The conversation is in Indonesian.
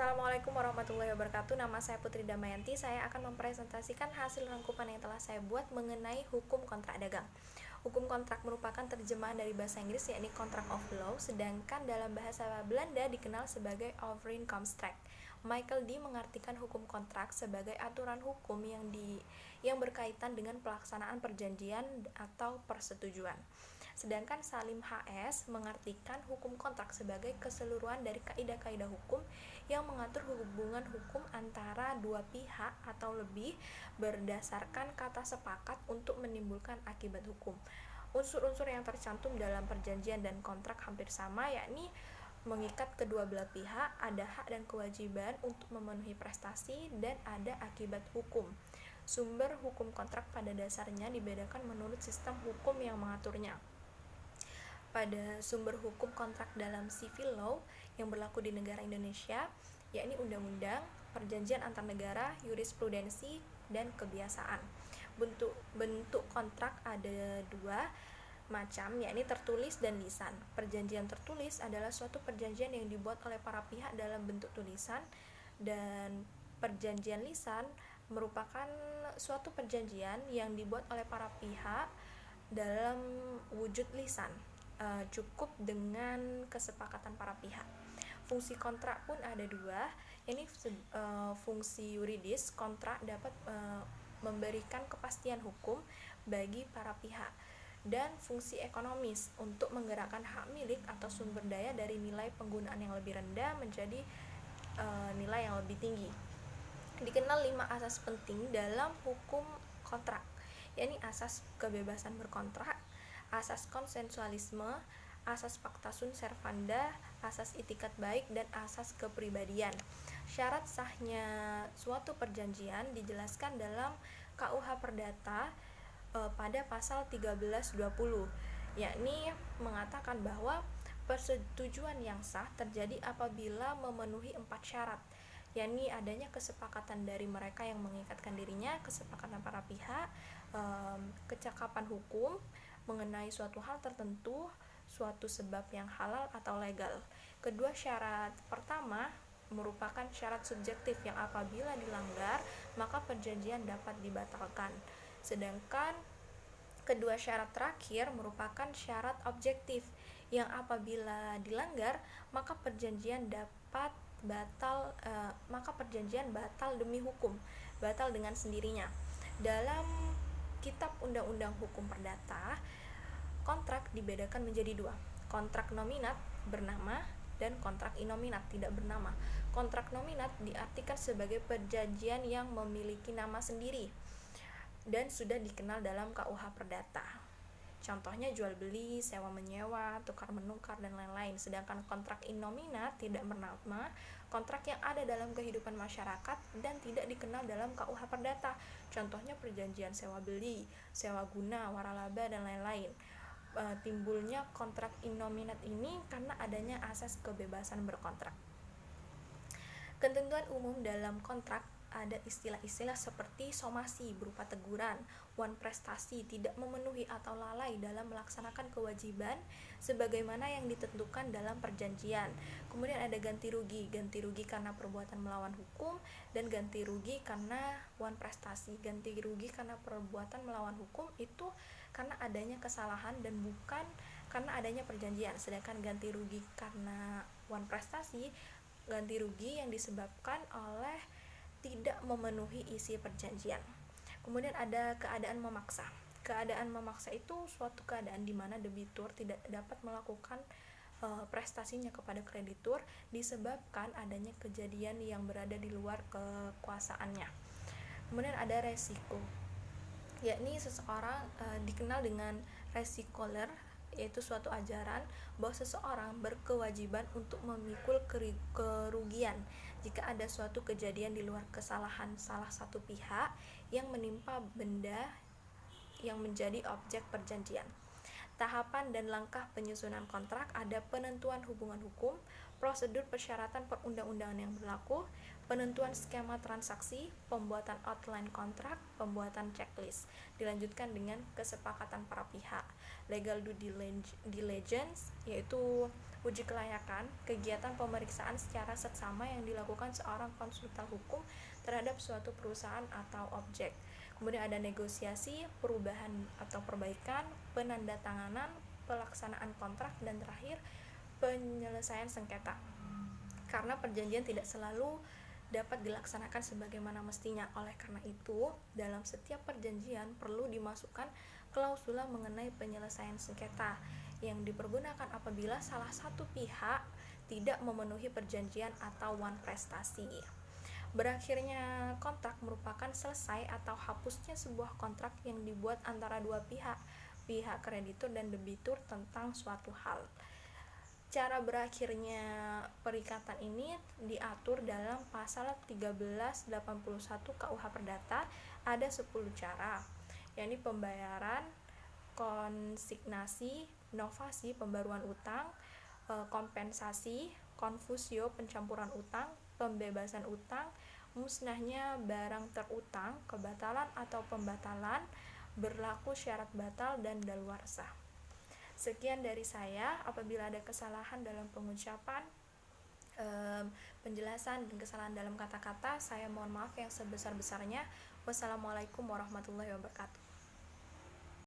Assalamualaikum warahmatullahi wabarakatuh. Nama saya Putri Damayanti. Saya akan mempresentasikan hasil rangkuman yang telah saya buat mengenai hukum kontrak dagang. Hukum kontrak merupakan terjemahan dari bahasa Inggris, yakni contract of law, sedangkan dalam bahasa Belanda dikenal sebagai overeenkomstsrecht. Michael D. mengartikan hukum kontrak sebagai aturan hukum yang berkaitan dengan pelaksanaan perjanjian atau persetujuan. Sedangkan Salim H.S. mengartikan hukum kontrak sebagai keseluruhan dari kaidah-kaidah hukum yang mengatur hubungan hukum antara dua pihak atau lebih berdasarkan kata sepakat untuk menimbulkan akibat hukum. Unsur-unsur yang tercantum dalam perjanjian dan kontrak hampir sama, yakni mengikat kedua belah pihak, ada hak dan kewajiban untuk memenuhi prestasi, dan ada akibat hukum. Sumber hukum kontrak pada dasarnya dibedakan menurut sistem hukum yang mengaturnya. Pada sumber hukum kontrak dalam civil law yang berlaku di negara Indonesia, yakni undang-undang, perjanjian antar negara, jurisprudensi, dan kebiasaan. Bentuk kontrak ada dua macam, yakni tertulis dan lisan. Perjanjian tertulis adalah suatu perjanjian yang dibuat oleh para pihak dalam bentuk tulisan, dan perjanjian lisan merupakan suatu perjanjian yang dibuat oleh para pihak dalam wujud lisan, cukup dengan kesepakatan para pihak. Fungsi kontrak pun ada dua, ini fungsi yuridis. Kontrak dapat memberikan kepastian hukum bagi para pihak, dan fungsi ekonomis untuk menggerakkan hak milik atau sumber daya dari nilai penggunaan yang lebih rendah menjadi nilai yang lebih tinggi. Dikenal 5 asas penting dalam hukum kontrak, yakni asas kebebasan berkontrak, asas konsensualisme, asas pacta sunt servanda, asas itikat baik, dan asas kepribadian. Syarat sahnya suatu perjanjian dijelaskan dalam KUH Perdata pada pasal 1320, yakni mengatakan bahwa persetujuan yang sah terjadi apabila memenuhi 4 syarat, yakni adanya kesepakatan dari mereka yang mengikatkan dirinya, kesepakatan para pihak, kecakapan hukum mengenai suatu hal tertentu, suatu sebab yang halal atau legal. Kedua syarat pertama merupakan syarat subjektif yang apabila dilanggar maka perjanjian dapat dibatalkan. Sedangkan kedua syarat terakhir merupakan syarat objektif yang apabila dilanggar maka perjanjian batal demi hukum, batal dengan sendirinya. Dalam Kitab Undang-Undang Hukum Perdata, kontrak dibedakan menjadi dua, kontrak nominat bernama dan kontrak inominat tidak bernama. Kontrak nominat diartikan sebagai perjanjian yang memiliki nama sendiri dan sudah dikenal dalam KUH Perdata. Contohnya jual beli, sewa menyewa, tukar menukar, dan lain-lain. Sedangkan kontrak inominat tidak bernama, kontrak yang ada dalam kehidupan masyarakat dan tidak dikenal dalam KUH Perdata. Contohnya perjanjian sewa beli, sewa guna, waralaba, dan lain-lain. Timbulnya kontrak inominat ini karena adanya asas kebebasan berkontrak. Ketentuan umum dalam kontrak ada istilah-istilah seperti somasi berupa teguran, wan prestasi, tidak memenuhi atau lalai dalam melaksanakan kewajiban sebagaimana yang ditentukan dalam perjanjian. Kemudian ada ganti rugi karena perbuatan melawan hukum, dan ganti rugi karena wan prestasi. Ganti rugi karena perbuatan melawan hukum itu karena adanya kesalahan dan bukan karena adanya perjanjian. Sedangkan ganti rugi karena wan prestasi, ganti rugi yang disebabkan oleh tidak memenuhi isi perjanjian. Kemudian ada keadaan memaksa. Keadaan memaksa itu suatu keadaan di mana debitur tidak dapat melakukan prestasinya kepada kreditur disebabkan adanya kejadian yang berada di luar kekuasaannya. Kemudian ada resiko, yakni seseorang dikenal dengan resikoler, yaitu suatu ajaran bahwa seseorang berkewajiban untuk memikul kerugian jika ada suatu kejadian di luar kesalahan salah satu pihak yang menimpa benda yang menjadi objek perjanjian. Tahapan dan langkah penyusunan kontrak ada penentuan hubungan hukum, prosedur persyaratan perundang-undangan yang berlaku, penentuan skema transaksi, pembuatan outline kontrak, pembuatan checklist. Dilanjutkan dengan kesepakatan para pihak. Legal due diligence, yaitu Uji kelayakan, kegiatan pemeriksaan secara seksama yang dilakukan seorang konsultan hukum terhadap suatu perusahaan atau objek. Kemudian ada negosiasi, perubahan atau perbaikan, penandatanganan, pelaksanaan kontrak, dan terakhir penyelesaian sengketa. Karena perjanjian tidak selalu dapat dilaksanakan sebagaimana mestinya. Oleh karena itu, dalam setiap perjanjian perlu dimasukkan klausula mengenai penyelesaian sengketa yang dipergunakan apabila salah satu pihak tidak memenuhi perjanjian atau wan prestasi. Berakhirnya kontrak merupakan selesai atau hapusnya sebuah kontrak yang dibuat antara dua pihak, pihak kreditur dan debitur tentang suatu hal. Cara berakhirnya perikatan ini diatur dalam pasal 1381 KUH Perdata. Ada 10 cara, yakni pembayaran, konsignasi, novasi pembaruan utang, kompensasi, konfusio pencampuran utang, pembebasan utang, musnahnya barang terutang, kebatalan atau pembatalan, berlaku syarat batal, dan daluarsa. Sekian dari saya. Apabila ada kesalahan dalam pengucapan, penjelasan, dan kesalahan dalam kata-kata, saya mohon maaf yang sebesar-besarnya. Wassalamualaikum warahmatullahi wabarakatuh.